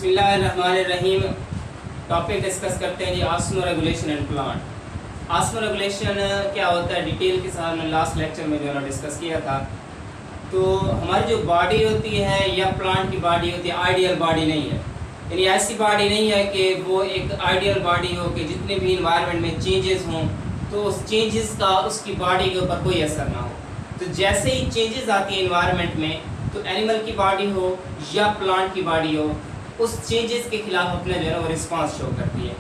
बिस्मिल्लाहिर्रहमानिर्रहीम। Topic discuss करते हैं जी osmoregulation and plant. Osmoregulation क्या होता है डिटेल के साथ में लास्ट लेक्चर में जो है डिस्कस किया था। तो हमारी जो बॉडी होती है या प्लांट की बॉडी होती है आइडियल बॉडी नहीं है, यानी ऐसी बॉडी नहीं है कि वो एक आइडियल बॉडी हो कि जितने भी इन्वायरमेंट में चेंजेस हों तो उस चेंजेस का उसकी बॉडी के ऊपर कोई असर ना हो। तो जैसे ही चेंजेस आती है इन्वायरमेंट में, तो एनिमल की बॉडी हो या प्लांट की बॉडी हो, उस चेंजेस के खिलाफ अपना जो है वो रिस्पांस शो करती है।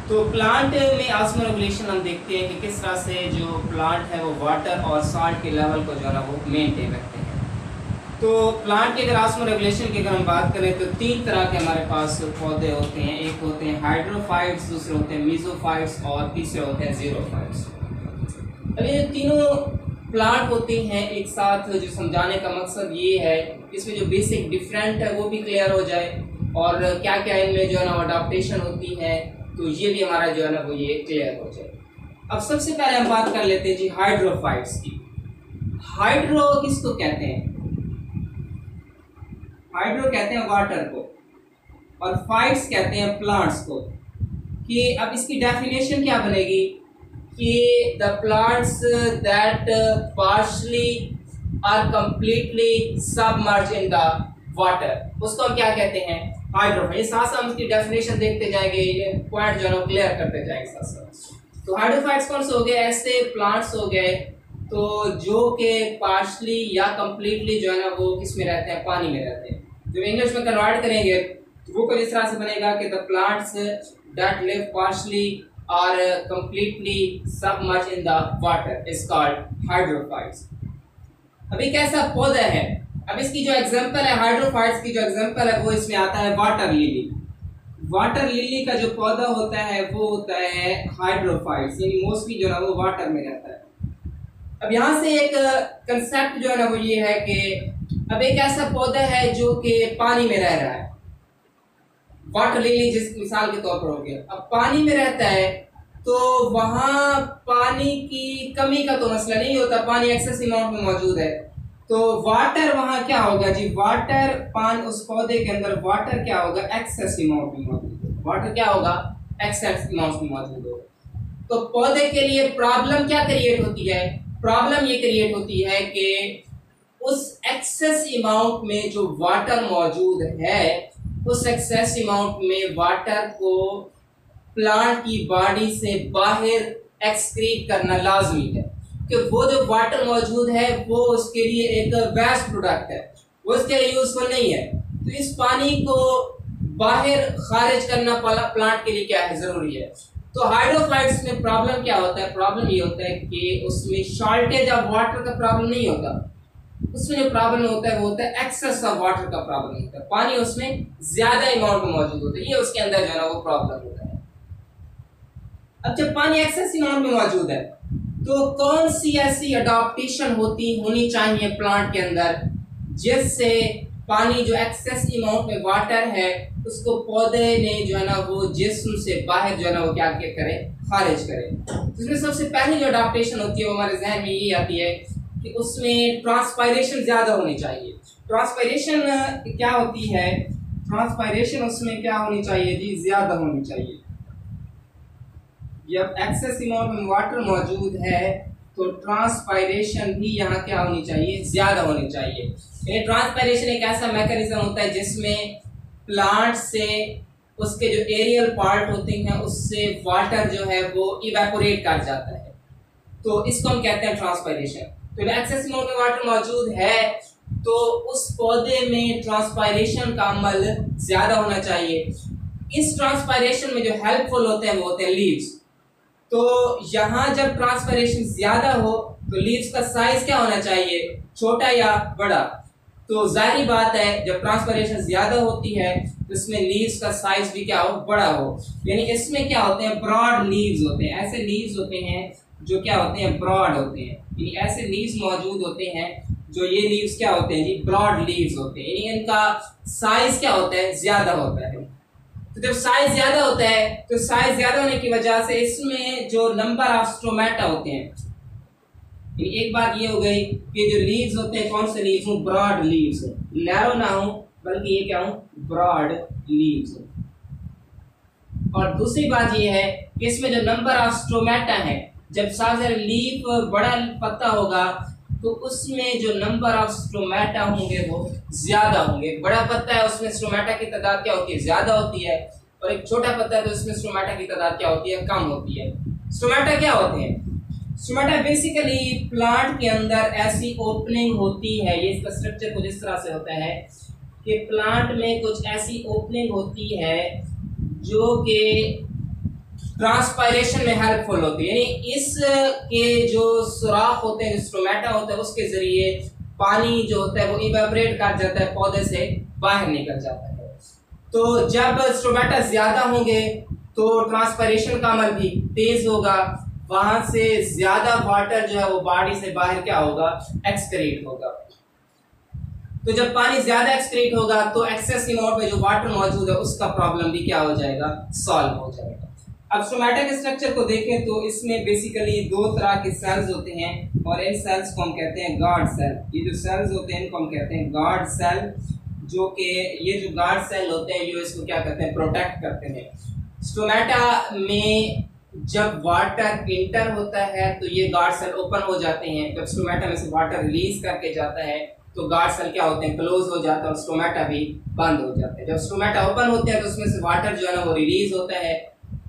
तो प्लांट में ऑस्मो रेगुलेशन हम देखते हैं कि किस तरह से जो प्लांट है वो वाटर और सॉल्ट के लेवल को जो है ना वो मेंटेन रखते हैं। तो प्लांट के अगर ऑस्मो रेगुलेशन की अगर हम बात करें तो तीन तरह के हमारे पास पौधे होते हैं। एक होते हैं हाइड्रोफाइट्स, दूसरे होते हैं मीजोफाइट्स और तीसरे होते हैं जीरोफाइट्स। अब ये तीनों प्लांट होते हैं एक साथ, जो समझाने का मकसद ये है इसमें जो बेसिक डिफरेंट है वो भी क्लियर हो जाए और क्या क्या इनमें जो है ना अडॉप्टेशन होती है, तो ये भी हमारा जो है ना वो ये क्लियर हो जाए। अब सबसे पहले हम बात कर लेते हैं जी हाइड्रोफाइट्स की। हाइड्रो किसको कहते हैं? हाइड्रो कहते हैं वाटर को और फाइट्स कहते हैं प्लांट्स को। कि अब इसकी डेफिनेशन क्या बनेगी कि the plants that partially are completely submerge in the water, उसको हम क्या कहते हैं? हाइड्रोफाइट। साथ साथ हम इसकी डेफिनेशन देखते जाएंगे, ये पॉइंट जो है क्लियर करते जाएंगे साथ साथ। तो हाइड्रोफाइट्स कौन से हो गए? ऐसे प्लांट्स हो गए तो जो कि पार्शली या कंप्लीटली जो है ना वो किस में रहते हैं? पानी में रहते हैं। जब इंग्लिश में कन्वर्ट करेंगे तो वो कुछ इस तरह से बनेगा कि the plants that live partially और completely submerge in the water is called hydrophytes. अब एक ऐसा पौधा है, अब इसकी जो एग्जांपल है हाइड्रोफाइट्स की, जो एग्जांपल है वो इसमें आता है वाटर लिली। वाटर लिली का जो पौधा होता है वो होता है हाइड्रोफाइट्स, यानी मोस्टली जो है वो वाटर में रहता है। अब यहाँ से एक कंसेप्ट जो है ना वो ये है कि अब एक ऐसा पौधा है जो कि पानी में रह रहा है, वाटर लिली जिस मिसाल के तौर पर हो गया। अब पानी में रहता है तो वहां पानी की कमी का तो मसला नहीं होता, पानी एक्सेस अमाउंट में मौजूद है। तो वाटर वहां क्या होगा जी? वाटर पानी उस पौधे के अंदर वाटर क्या होगा? एक्सेस अमाउंट में मौजूद है। वाटर क्या होगा? एक्सेस अमाउंट में मौजूद होगा। तो पौधे के लिए प्रॉब्लम क्या क्रिएट होती है? प्रॉब्लम ये क्रिएट होती है कि उस एक्सेस अमाउंट में जो वाटर मौजूद है, उस एक्सेस अमाउंट में वाटर को प्लांट की बॉडी से बाहर एक्सक्रीट करना लाजमी है कि वो जो वाटर मौजूद है वो उसके लिए एक वेस्ट प्रोडक्ट है, वो उसके लिए यूजफुल नहीं है। तो इस पानी को बाहर खारिज करना प्लांट के लिए क्या है? जरूरी है। तो हाइड्रोफाइट्स में प्रॉब्लम क्या होता है? प्रॉब्लम ये होता है कि उसमें शॉर्टेज ऑफ वाटर का प्रॉब्लम नहीं होता, उसमें जो प्रॉब्लम होता है वो होता है एक्सेस ऑफ वाटर का प्रॉब्लम होता है। पानी उसमें ज्यादा अमाउंट में मौजूद होता है, ये उसके अंदर जो है ना वो प्रॉब्लम होता है। अब जब पानी एक्सेस अमाउंट में मौजूद है तो कौन सी ऐसी अडॉप्टेशन होनी चाहिए प्लांट के अंदर जिससे पानी जो एक्सेस अमाउंट में वाटर है उसको पौधे ने जो है ना वो जिस्म से बाहर जो है ना वो क्या करे? खारिज करे। इसमें सबसे पहली जो अडॉप्टेशन होती है वो हमारे जहन में ये आती है कि उसमें ट्रांसपायरेशन ज्यादा होनी चाहिए। ट्रांसपायरेशन क्या होती है? ट्रांसपायरेशन उसमें क्या होनी चाहिए जी? ज्यादा होनी चाहिए। जब एक्सेस अमाउंट में वाटर मौजूद है तो ट्रांसपायरेशन भी यहाँ क्या होनी चाहिए? ज्यादा होनी चाहिए। यानी ट्रांसपायरेशन एक ऐसा मैकेनिज्म होता है जिसमें प्लांट से उसके जो एरियल पार्ट होते हैं उससे वाटर जो है वो इवेपोरेट कर जाता है, तो इसको हम कहते हैं ट्रांसपायरेशन। तो एक्सेस अमाउंट में वाटर मौजूद है तो उस पौधे में ट्रांसपायरेशन का अमल ज्यादा होना चाहिए। इस ट्रांसपायरेशन में जो हेल्पफुल होते हैं वो होते हैं लीव्स। तो यहाँ जब ट्रांसपायरेशन ज्यादा हो तो लीव्स का साइज क्या होना चाहिए? छोटा या बड़ा? तो जाहिर बात है जब ट्रांसपायरेशन ज्यादा होती है तो इसमें लीव्स का साइज भी क्या हो? बड़ा हो। यानी इसमें क्या होते हैं? ब्रॉड लीव्स होते हैं। ऐसे लीव्स होते हैं जो क्या होते हैं? ब्रॉड होते हैं। यानी ऐसे लीव्स मौजूद होते हैं जो ये लीव्स क्या होते हैं जी? ब्रॉड लीव्स होते हैं। यानी इनका साइज क्या होता है? ज्यादा होता है। तो जब साइज ज्यादा होता है तो साइज ज्यादा होने की वजह से इसमें जो नंबर ऑफ स्ट्रोमेटा होते हैं, एक बात ये हो गई कि जो लीव्स होते हैं कौन से लीव्स हो? ब्रॉड लीव्स हो, नैरो ना हो बल्कि ये क्या हूँ, ब्रॉड लीव्स हूँ। और दूसरी बात ये है कि इसमें जो नंबर ऑफ स्टोमेटा है, जब साजर लीफ बड़ा पत्ता होगा तो उसमें जो नंबर ऑफ स्टोमेटा होंगे वो ज्यादा होंगे। बड़ा पत्ता है उसमें स्टोमेटा की तादाद क्या होती है, ज्यादा होती है, और एक छोटा पत्ता है तो उसमें स्टोमेटा की तादाद क्या होती है, कम होती है। स्टोमेटा क्या होते हैं? स्टोमेटा बेसिकली प्लांट के अंदर ऐसी ओपनिंग होती है, ये इसका स्ट्रक्चर कुछ इस तरह से होता है कि प्लांट में कुछ ऐसी ओपनिंग होती है जो कि ट्रांसपायरेशन में हेल्पफुल होती है, यानी इस के जो सुराख होते हैं, जो स्टोमेटा होता है, उसके जरिए पानी जो होता है वो इवेपोरेट कर जाता है, पौधे से बाहर निकल जाता है। तो जब स्टोमेटा ज्यादा होंगे तो ट्रांसपायरेशन का अमल भी तेज होगा, वहां से ज्यादा वाटर जो है वो बॉडी से बाहर क्या होगा, एक्सक्रीट होगा। तो जब पानी ज्यादा एक्सक्रीट होगा तो एक्सेस अमाउंट में जो वाटर मौजूद है उसका प्रॉब्लम भी क्या हो जाएगा, सॉल्व हो जाएगा। अब स्टोमेटा के स्ट्रक्चर को देखें तो इसमें बेसिकली दो तरह के सेल्स होते हैं, और इन सेल्स को हम कहते हैं गार्ड सेल। ये जो सेल्स होते हैं इनको हम कहते हैं गार्ड सेल, जो कि ये जो गार्ड सेल होते हैं ये इसको क्या करते हैं, प्रोटेक्ट करते हैं। स्टोमेटा में जब वाटर इंटर होता है तो ये गार्ड सेल ओपन हो जाते हैं, जब स्टोमेटा में से वाटर रिलीज करके जाता है तो गार्ड सेल क्या होते हैं, क्लोज हो जाता है, और स्टोमेटा भी बंद हो जाता है। जब स्टोमेटा ओपन होते हैं तो उसमें से वाटर जो है ना वो रिलीज होता है,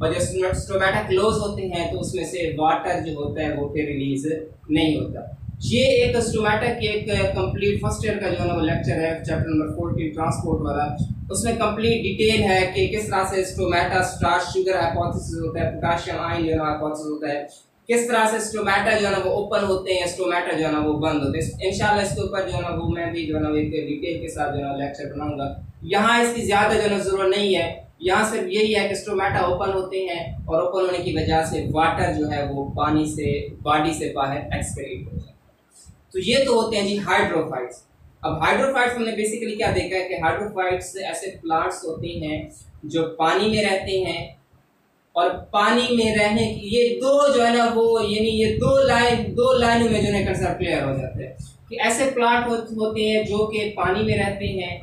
और जब स्टोमेटा क्लोज होते हैं तो उसमें से वाटर जो होता है वो फिर रिलीज नहीं होता। ये एक स्टोमेटा की एक कंप्लीट फर्स्ट ईयर का जो है ना वो लेक्चर है, चैप्टर नंबर 14 ट्रांसपोर्ट वाला, उसमें कंप्लीट डिटेल है कि किस तरह से स्टोमेटा स्टार्च शुगर हाइपोथेसिस होता है, पोटेशियम आयन जो है ना हाइपोथेसिस होता है, किस तरह से स्टोमेटा जो है ना वो ओपन होते हैं, स्टोमेटा जो है ना वो बंद होते हैं। इंशाल्लाह इसके ऊपर जो है ना वो मैं भी जो है ना एक डिटेल के साथ जो है ना लेक्चर बनाऊंगा। यहाँ इसकी ज्यादा जो है ना जरूरत नहीं है, यहाँ सिर्फ यही है कि स्टोमेटा ओपन होते हैं और ओपन होने की वजह से वाटर जो है वो पानी से बॉडी से बाहर एक्सक्रीट हो जाता है। तो ये तो होते हैं जी हाइड्रोफाइट्स। अब हाइड्रोफाइट्स हमने बेसिकली क्या देखा है कि हाइड्रोफाइट्स ऐसे प्लांट्स होते हैं जो पानी में रहते हैं, और पानी में रहने की ये दो जो है ना वो यानी ये दो लाइनों में जो है कंसेप्ट क्लियर हो जाता है कि ऐसे प्लांट होते हैं जो कि पानी में रहते हैं,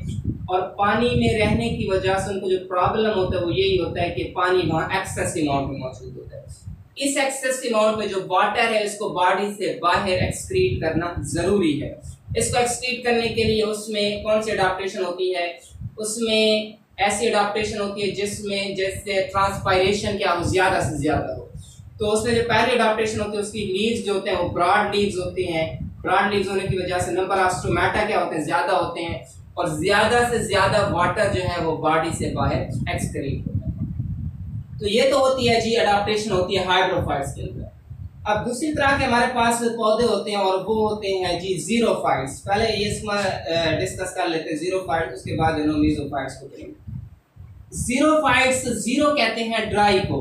और पानी में रहने की वजह से उनको जो प्रॉब्लम होता है वो यही होता है कि पानी वहाँ एक्सेस अमाउंट में मौजूद होता है। इस एक्सेस अमाउंट में जो वाटर है इसको बॉडी से बाहर एक्सक्रीट करना जरूरी है। इसको एक्सक्रीट करने के लिए उसमें कौन सी अडाप्टेशन होती है, उसमें ऐसी अडाप्टेशन होती है जिसमें जैसे ट्रांसपायरेशन क्या हो, ज्यादा से ज्यादा हो। तो उसमें जो पहली अडाप्टेशन होती है उसकी लीव्स जो होते हैं वो ब्रॉड लीव्स होते हैं। ब्रॉड लीव्स होने की वजह से नंबर ऑफ स्टोमेटा क्या होते हैं, ज्यादा होते हैं, और ज्यादा से ज्यादा वाटर जो है वो बॉडी से बाहर एक्सक्रीट होता है। तो ये तो होती है जी अडाप्टेशन होती है हाइड्रोफाइट्स के अंदर। अब दूसरी तरह के हमारे पास पौधे होते हैं और वो होते हैं जी जीरोफाइट्स। पहले ये इसमें डिस्कस कर लेते हैं जीरोफाइट्स, उसके बाद मेसोफाइट्स को करेंगे। जीरोफाइट्स, जीरो कहते हैं ड्राई को,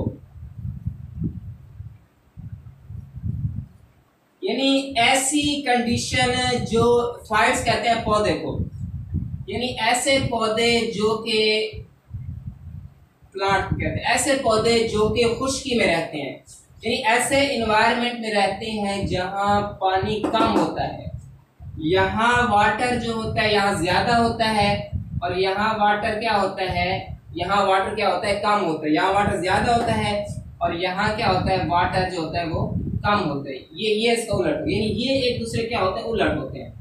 यानी ऐसी कंडीशन जो फाइट्स कहते हैं पौधे को, यानी ऐसे पौधे जो कि प्लांट कहते हैं, ऐसे पौधे जो कि खुश्की में रहते हैं, यानी ऐसे इन्वायरमेंट में रहते हैं जहां पानी कम होता है। यहाँ वाटर जो होता है यहाँ ज्यादा होता है, और यहाँ वाटर क्या होता है, यहाँ वाटर क्या होता है, कम होता है। यहाँ वाटर ज्यादा होता है और यहाँ क्या होता है, वाटर जो होता है वो कम होता है। ये इसका उलट, यानी ये एक दूसरे क्या होते हैं, उलट होते हैं।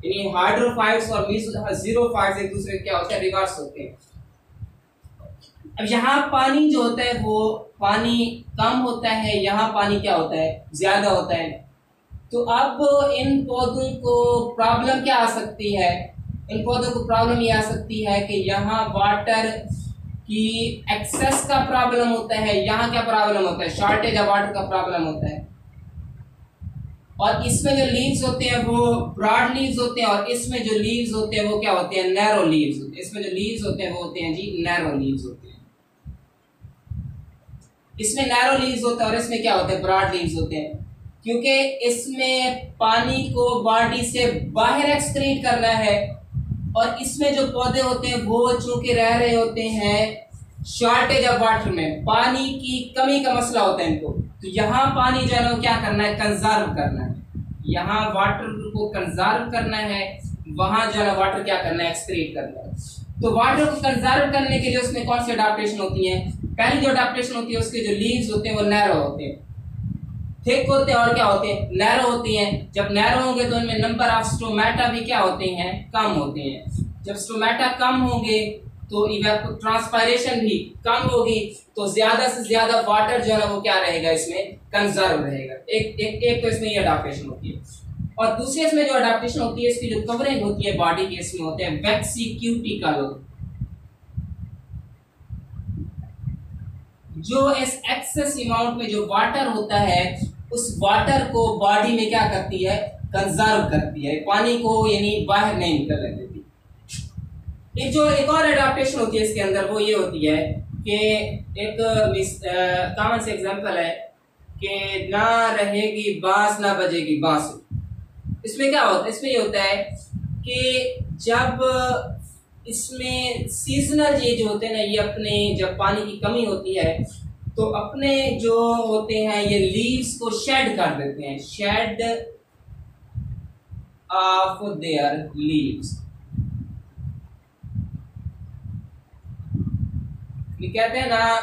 यानी हाइड्रोफाइट्स और जीरोफाइट्स एक दूसरे क्या होते हैं, रिवर्स होते हैं। अब यहाँ पानी जो होता है वो पानी कम होता है, यहाँ पानी क्या होता है, ज्यादा होता है। तो अब इन पौधों को प्रॉब्लम क्या आ सकती है, इन पौधों को प्रॉब्लम ये आ सकती है कि यहाँ वाटर की एक्सेस का प्रॉब्लम होता है, यहाँ क्या प्रॉब्लम होता है, शॉर्टेज ऑफ वाटर का प्रॉब्लम होता है। और इसमें जो लीव्स होते हैं वो ब्रॉड लीव्स होते हैं, और इसमें जो लीव्स होते हैं वो क्या होते हैं, नैरो लीव्स होते हैं। इसमें जो लीव्स होते हैं वो होते हैं जी नैरो लीव्स होते हैं। इसमें नैरो लीव्स होते हैं और इसमें क्या होते हैं, ब्रॉड लीव्स होते हैं, क्योंकि इसमें पानी को बॉडी से बाहर एक्सक्रीट करना है, और इसमें जो पौधे होते हैं वो चूंकि रह रहे होते हैं शॉर्टेज ऑफ वाटर में, पानी की कमी का मसला होता है इनको। तो यहाँ पानी जो है क्या करना है, कंजर्व करना है, यहाँ वाटर को कंजर्व करना है, वहां जो है ना वाटर क्या करना है, एक्सक्रीट करना है। तो वाटर को कंजर्व करने के लिए उसमें कौन सी अडाप्टेशन होती है? पहली जो अडाप्टेशन होती है उसके जो लीव्स होते हैं वो नैरो होते हैं, थिक होते हैं और क्या होते हैं, नैरो होती हैं। जब नैरो होंगे तो उनमें नंबर ऑफ स्टोमेटा भी क्या होते हैं, कम होते हैं। जब स्टोमेटा कम होंगे तो ट्रांसपायरेशन भी कम होगी, तो ज्यादा से ज्यादा वाटर जो है ना वो क्या रहेगा, इसमें कंजर्व रहेगा। एक तो इसमें ये अडाप्टेशन होती है। और दूसरे इसमें जो अडाप्टेशन होती है, इसकी जो कवरिंग होती है बॉडी की, इसमें होते हैं वेक्सीक्यूटिकल। जो इस एक्सेस अमाउंट में जो वाटर होता है, उस वाटर को बॉडी में क्या करती है, कंजर्व करती है, पानी को यानी बाहर नहीं निकलने देती। एक और अडाप्टेशन होती है इसके अंदर, वो ये होती है कि एक कॉमन से एग्जांपल है कि ना रहेगी बांस ना बजेगी बांसुरी। इसमें क्या होता है, इसमें ये होता है कि जब इसमें सीजनल ये जो होते हैं ना, ये अपने जब पानी की कमी होती है तो अपने जो होते हैं ये लीव्स को शेड कर देते हैं, शेड ऑफ देयर लीव्स। ये कहते हैं ना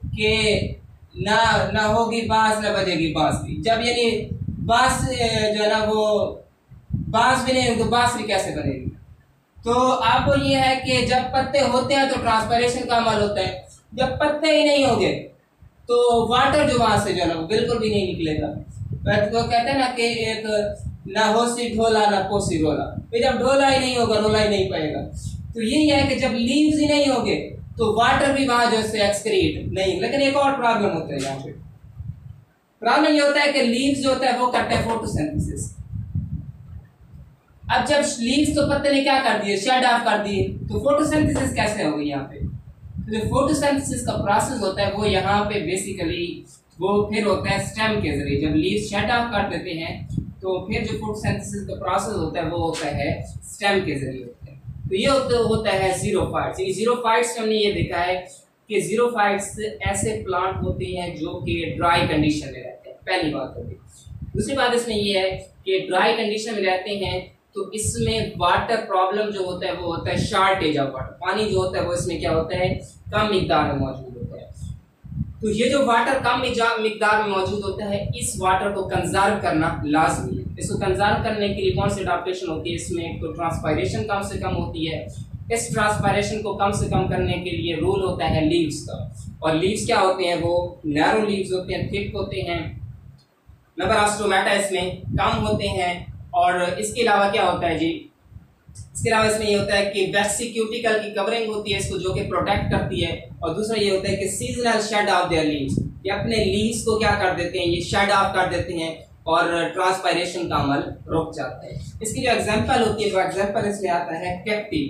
कि ना होगी बांस ना बजेगी बांसुरी। जब यानी बांस जो है ना वो बांस भी नहीं तो बांसुरी कैसे बनेगी? तो आपको ये है कि जब पत्ते होते हैं तो ट्रांसपरेशन का अमल होता है, जब पत्ते ही नहीं होंगे तो वाटर जो वहां से जो है ना वो बिल्कुल भी नहीं निकलेगा। तो कहते हैं ना कि एक ना होसी ढोला ना पोसी रोला, जब ढोला ही नहीं होगा रोला ही नहीं पाएगा। तो यही है कि जब लीव्स ही नहीं होंगे तो वाटर भी वहां जैसे एक्सक्रीट नहीं। लेकिन एक और प्रॉब्लम होता है यहाँ पे, प्रॉब्लम ये होता है कि लीव्स जो होता है वो करते हैं फोटोसिंथेसिस। अब जब लीव्स तो पत्ते ने क्या कर दिए, शेड ऑफ कर दिए, तो फोटोसिंथेसिस कैसे होगी यहाँ पे? तो जो फोटोसिंथेसिस का प्रोसेस होता है वो यहाँ पे बेसिकली वो फिर होता है स्टेम के जरिए। जब लीव्स शेड ऑफ कर देते हैं तो फिर जो फोटोसिंथेसिस का प्रोसेस होता है वो होता है स्टेम के जरिए होता है। तो ये होता है जीरोफाइट्स। जीरोफाइट्स हमने ये देखा है कि जीरोफाइट्स ऐसे प्लांट होते हैं जो कि ड्राई कंडीशन में रहते हैं, पहली बात होगी। दूसरी बात इसमें ये है कि ड्राई कंडीशन में रहते हैं तो इसमें वाटर प्रॉब्लम जो होता है वो होता है शॉर्टेज ऑफ वाटर। पानी जो होता है वो इसमें क्या होता है, कम मिकदार में मौजूद होता है। तो ये जो वाटर कम मिकदार में मौजूद होता है, इस वाटर को कंजर्व करना लाजमी है। इसको कंजर्व करने के लिए कौन सी अडॉप्टेशन होती है, इसमें तो ट्रांसपायरेशन कम से कम होती है। इस ट्रांसपायरेशन को कम से कम करने के लिए रूल होता है लीव्स का। और लीव्स क्या होते हैं, वो नैरो लीव्स होते हैं, थिक होते हैं, नंबर ऑफ स्टोमेटा इसमें कम होते हैं। और इसके अलावा क्या होता है जी, इसके अलावा इसमें ये होता है कि वेक्सीक्यूटिकल की कवरिंग होती है इसको, जो कि प्रोटेक्ट करती है। और दूसरा ये होता है कि seasonal shed of their leaves, ये अपने लीव्स को क्या कर देते हैं, ये शेड ऑफ कर देते हैं और ट्रांसपायरेशन का अमल रुक जाता है। इसकी जो एग्जांपल होती है, वो एग्जांपल इसमें आता है कैक्टी।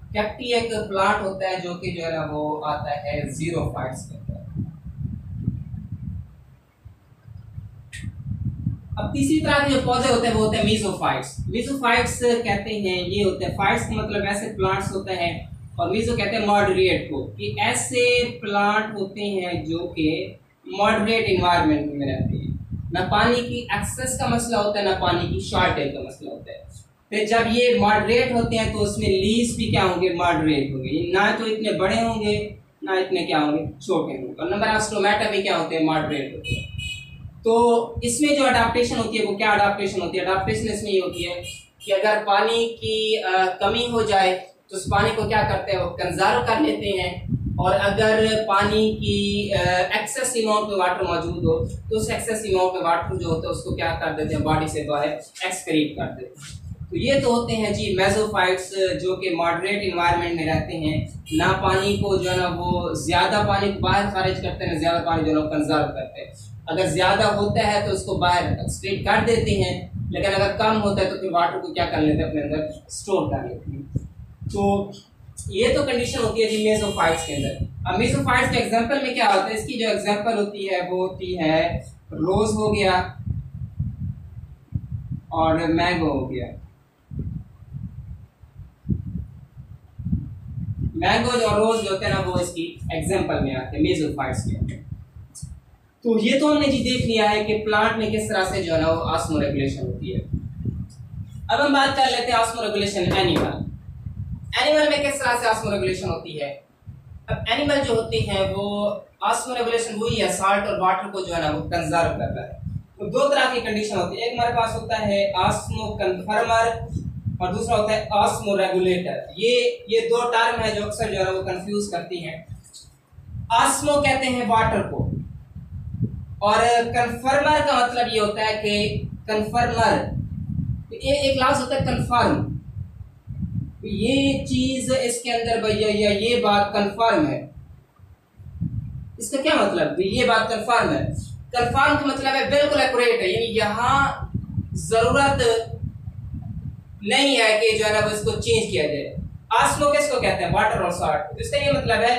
कैक्टी एक प्लांट होता है जो कि जो है ना वो आता है जीरोफाइट्स के अंदर। अब तीसरी तरह के जो पौधे होते हैं वो होते हैं मीजोफाइट्स। मीजोफाइट्स कहते हैं, ये होते हैं, फाइट्स का मतलब ऐसे प्लांट्स होते हैं, और मीजो कहते हैं मॉडरेट को, कि ऐसे प्लांट होते हैं जो कि मॉडरेट इन्वायरमेंट में रहते हैं। ना पानी की एक्सेस का मसला होता है, ना पानी की शॉर्टेज का मसला होता है। फिर जब ये मॉडरेट होते हैं तो उसमें लीव्स भी क्या होंगे, मॉडरेट होंगे, ना तो इतने बड़े होंगे ना इतने क्या होंगे, छोटे होंगे। और नंबर ऑफ स्टोमेटा भी क्या होते हैं, मॉडरेट होते हैं। तो इसमें जो अडाप्टेशन होती है वो क्या अडाप्टेशन होती है, अडाप्टेशन इसमें ये होती है कि अगर पानी की कमी हो जाए तो उस पानी को क्या करते हैं, वो कंजर्व कर लेते हैं। और अगर पानी की एक्सेस अमाउंट में वाटर मौजूद हो तो उस एक्सेस अमाउंट में वाटर जो होता है उसको क्या कर देते हैं, बॉडी से बाहर एक्सक्रीट कर देते हैं। तो ये तो होते हैं जी मेसोफाइट्स, जो कि मॉडरेट इन्वायरमेंट में रहते हैं, ना पानी को जो है ना वो ज्यादा पानी को बाहर खारिज करते हैं, ज्यादा पानी जो है ना कंजर्व करते हैं। अगर ज्यादा होता है तो उसको बाहर एक्सक्रीट कर देते हैं, लेकिन अगर कम होता है तो फिर वाटर को क्या कर लेते हैं, अपने अंदर स्टोर कर लेते हैं। तो ये तो कंडीशन होती है जी मेसोफाइट्स के अंदर। अब मेसोफाइट्स के एग्जांपल में क्या होता है, इसकी जो एग्जांपल होती है वो होती है रोज हो गया और मैंगो हो गया। मैंगो और रोज जो होते हैं ना वो इसकी एग्जांपल में आते हैं मेसोफाइट्स के अंदर। तो ये तो हमने जी देख लिया है कि प्लांट में किस तरह से जो है ना वो ऑस्मोरेगुलेशन होती है। अब हम बात कर लेते हैं ऑस्मो रेगुलेशन एनिमल। एनिमल में किस तरह से ऑस्मो रेगुलेशन होती है। अब एनिमल जो होते हैं वो ऑस्मो रेगुलेशन वही है, साल्ट और वाटर को जो है ना वो कंजर्व कर रहा है। तो दो तरह की कंडीशन होती है, एक हमारे पास होता है ऑस्मो कन्फर्मर और दूसरा होता है ऑस्मो रेगुलेटर। ये दो टर्म है जो अक्सर जो है वो कंफ्यूज करती हैं। ऑस्मो कहते हैं वाटर को और कन्फर्मर का मतलब ये होता है कि कन्फर्मर एक लफ्ज होता है कन्फर्म, ये चीज इसके अंदर भैया या ये बात कन्फर्म है, इसका क्या मतलब ये बात कन्फर्म है। कन्फर्म का मतलब है बिल्कुल एक्यूरेट है, यानी यहाँ जरूरत नहीं है कि जो है ना इसको चेंज किया जाए। ऑस्मो किसको कहते हैं, वाटर और सॉल्ट। तो इसका ये मतलब है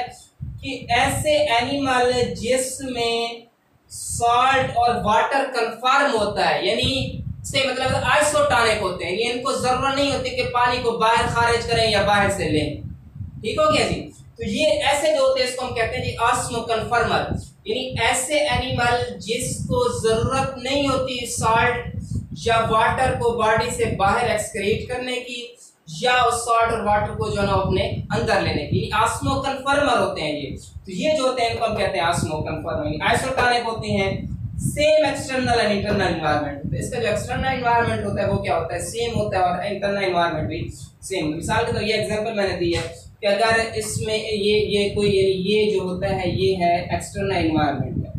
कि ऐसे एनिमल जिसमें सॉल्ट और वाटर कन्फर्म होता है, यानी इससे मतलब आइसोटॉनिक होते हैं, यानी इनको जरूरत नहीं होती कि पानी को बाहर खारिज करें या बाहर से लें। ठीक हो गया जी। तो ये ऐसे जो होते हैं इसको हम कहते हैं जी ऑस्मो कन्फर्मर, यानी ऐसे एनिमल जिसको जरूरत नहीं होती सॉल्ट या वाटर को बॉडी से बाहर एक्सक्रीट करने की या उस सॉल्ट और वाटर को जो है ना अपने अंदर लेने की, ऑस्मो कन्फर्मर होते हैं ये। तो ये जो होते हैं इनको हम कहते हैं ऑस्मो कन्फर्मर। आइसोटॉनिक होते हैं, same external and internal environment होता है। इसका जो एक्सटर्नल एनवायरनमेंट होता है वो क्या होता है, सेम होता है और इंटरनल एनवायरनमेंट भी सेम। मिसाल के तो ये एग्जांपल मैंने दी है कि अगर इसमें ये कोई ये जो होता है ये है एक्सटर्नल एनवायरनमेंट है,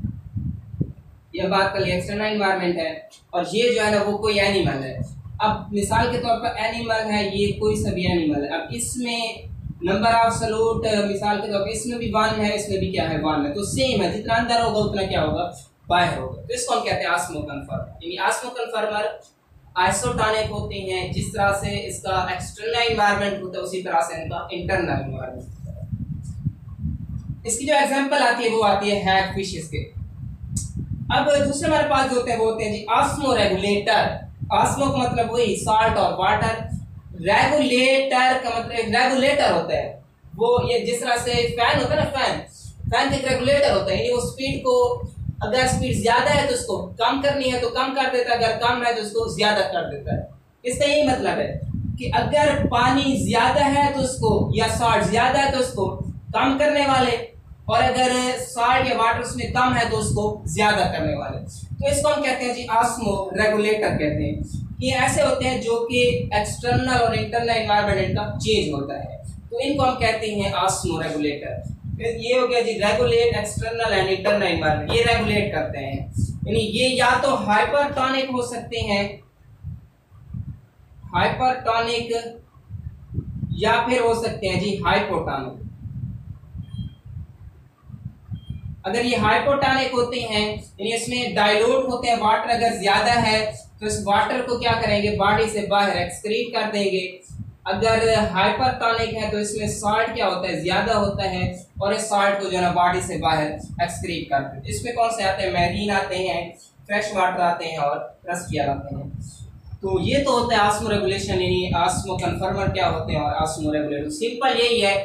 ये बात कर लिया एक्सटर्नल एनवायरनमेंट है, और ये जो है ना वो कोई एनिमल है। अब मिसाल के तौर पर एनिमल है, ये कोई सा भी एनिमल है। अब इसमें नंबर ऑफ सैल्यूट मिसाल के तौर पर इसमें भी 1 है, इसमें भी क्या है 1 है, तो सेम है, जितना अंदर होगा उतना क्या होगा बाहर होगा। तो इसको हम कहते हैं ऑस्मो कन्फर्मर। यानी ऑस्मो कन्फर्मर आइसोटॉनिक होते हैं, जिस तरह से इसका एक्सटर्नल एनवायरनमेंट होता है उसी तरह से इनका इंटरनल एनवायरनमेंट होता है। इसकी जो एग्जांपल आती है वो आती है हैग फिशेस के। अब दूसरे हमारे पास जो होते हैं वो होते हैं जी ऑस्मो रेगुलेटर। ऑस्मो का मतलब वही सॉल्ट और वाटर, रेगुलेटर का मतलब एक रेगुलेटर होता है, वो ये जिस तरह से फैन होता है ना, फैन एक रेगुलेटर होता है, यानी वो स्पीड को अगर स्पीड ज्यादा है तो उसको कम करनी है तो कम कर देता है, अगर कम है तो उसको ज्यादा कर देता है। इसका यही मतलब है कि अगर पानी ज्यादा है तो उसको, या सॉल्ट ज्यादा है तो उसको कम करने वाले, और अगर सॉल्ट या वाटर उसमें कम है तो उसको ज्यादा करने वाले। तो इसको हम कहते हैं जी ऑस्मो रेगुलेटर कहते हैं। ये ऐसे होते हैं जो कि एक्सटर्नल और इंटरनल एनवायरनमेंट का चेंज होता है, तो इनको हम कहते हैं ऑस्मो रेगुलेटर। ये हो गया जी regulate external and internal environment, ये रेगुलेट करते हैं। यानी ये या तो हाइपरटॉनिक हो सकते हैं, हाइपरटॉनिक, या फिर हो सकते हैं जी हाइपोटॉनिक। अगर ये हाइपोटॉनिक होते हैं यानी इसमें डाइल्यूट होते हैं, वाटर अगर ज्यादा है तो इस वाटर को क्या करेंगे बॉडी से बाहर एक्सक्रीट कर देंगे। अगर हाइपरटॉनिक है तो इसमें सॉल्ट क्या होता है ज्यादा होता है, और इस सॉल्ट को जो है ना बॉडी से बाहर एक्सक्रीट करते हैं। इसमें कौन से आते हैं, मैरीन आते हैं, फ्रेश वाटर आते हैं और टर्स्टियर आते हैं। तो ये तो होता है ऑस्मो रेगुलेशन, यानी ऑस्मो कन्फर्मर क्या होते हैं और ऑस्मो रेगुलेटर। सिंपल यही है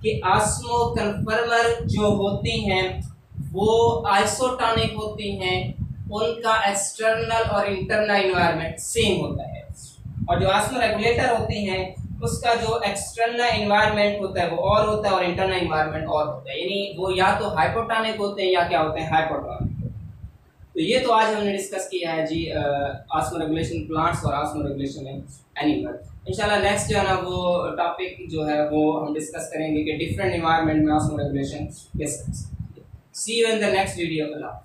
कि ऑस्मो कन्फर्मर जो होते हैं वो आइसोटॉनिक होते हैं, उनका एक्सटर्नल और इंटरनल एनवायरनमेंट सेम होता है, और जो ऑस्मो रेगुलेटर होते हैं उसका जो एक्सटर्नल एनवायरनमेंट होता है वो और होता है और इंटरनल एनवायरनमेंट और होता है, यानी वो या तो हाइपोटॉनिक होते हैं या क्या होते हैं हाइपोटॉनिक। तो ये तो आज हमने डिस्कस किया है जी ऑस्मो रेगुलेशन प्लांट्स और ऑस्मो रेगुलेशन एनिमल। इंशाल्लाह नेक्स्ट जो है ना वो टॉपिक जो है वो हम डिस्कस करेंगे कि डिफरेंट एनवायरनमेंट में ऑस्मो रेगुलेशन कैसे। See you in the next video.